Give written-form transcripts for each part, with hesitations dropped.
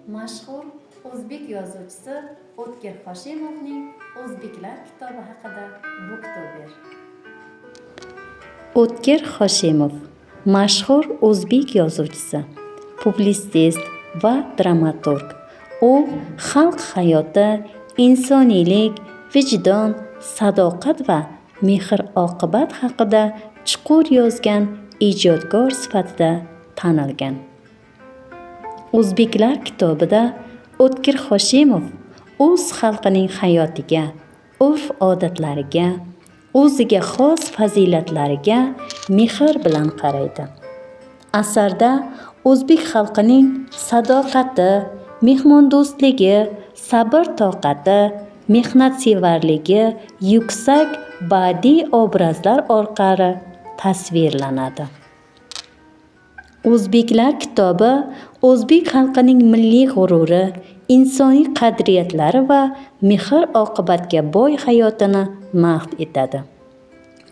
Mashhur o'zbek yozuvchisi O'tkir Hoshimovning O'zbeklar kitobi haqida Booktober. O'tkir Hoshimov mashhur o'zbek yozuvchisi, publitsist va dramaturg. U xalq hayoti, insoniylik, vijdon, sadoqat va mehr-oqibat haqida chuqur yozgan ijodkor sifatida tanilgan. O'zbeklar kitobida O'tkir Hoshimov o'z xalqining hayotiga, urf-odatlariga, o'ziga xos fazilatlariga mehr bilan qaraydi. Asarda o'zbek xalqining sadoqati, mehmondo'stligi, sabr-toqati, mehnatsevarligi yuksak badiiy obrazlar orqali tasvirlanadi. O'zbeklar kitobi o'zbek xalqining milliy g'ururi, insoniy qadriyatlari va mehr-oqibatga boy hayotini mahd etadi.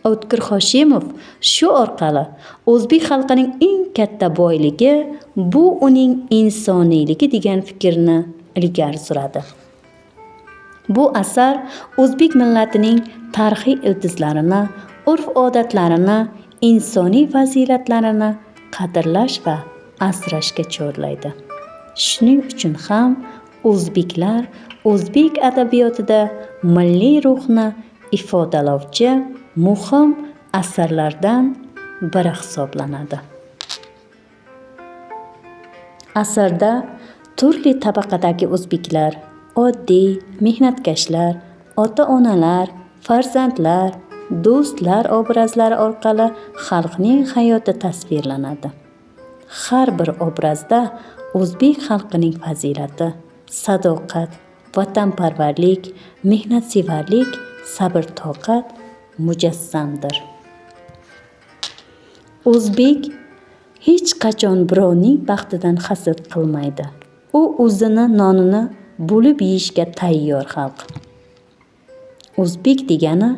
O'tkir Hoshimov shu orqali o'zbek xalqining eng katta boyligi bu uning insoniyligi degan fikrni ilgari suradi. Bu asar o'zbek millatining tarixiy ildizlarini, urf-odatlarini, insoniy fazilatlarini qadrlash va asrashga chorlaydi. Shuning uchun ham o'zbeklar o'zbek adabiyotida milliy ruhni ifodalovchi muhim asarlardan biri hisoblanadi. Asarda turli tabaqadagi o'zbeklar, oddiy mehnatkashlar, ota-onalar, farzandlar, do'stlar obrazlari orqali xalqning hayoti tasvirlanadi. Har bir obrazda o'zbek xalqining fazilati, sadoqat, vatanparvarlik, mehnatsevarlik, sabr-toqat mujassamdir. O'zbek hech qachon birovning baxtidan hasad qilmaydi. U o'zini nonini bo'lib yeyishga tayyor xalq. O'zbek degani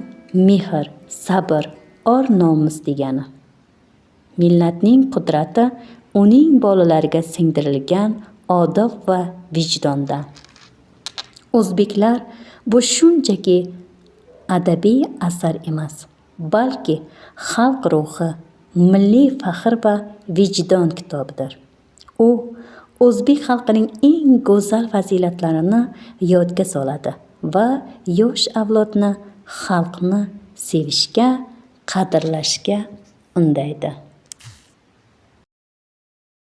mehr, sabr, or-nomus degani. Millatning qudrati uning bolalariga singdirilgan odob va vijdonda. O'zbeklar bu shunchaki adabiy asar emas, balki xalq ruhi, milliy faxr va vijdon kitobidir. U o'zbek xalqining eng go'zal fazilatlarini yodga soladi va yosh avlodni xalqni sevishga, qadrlashga undaydi.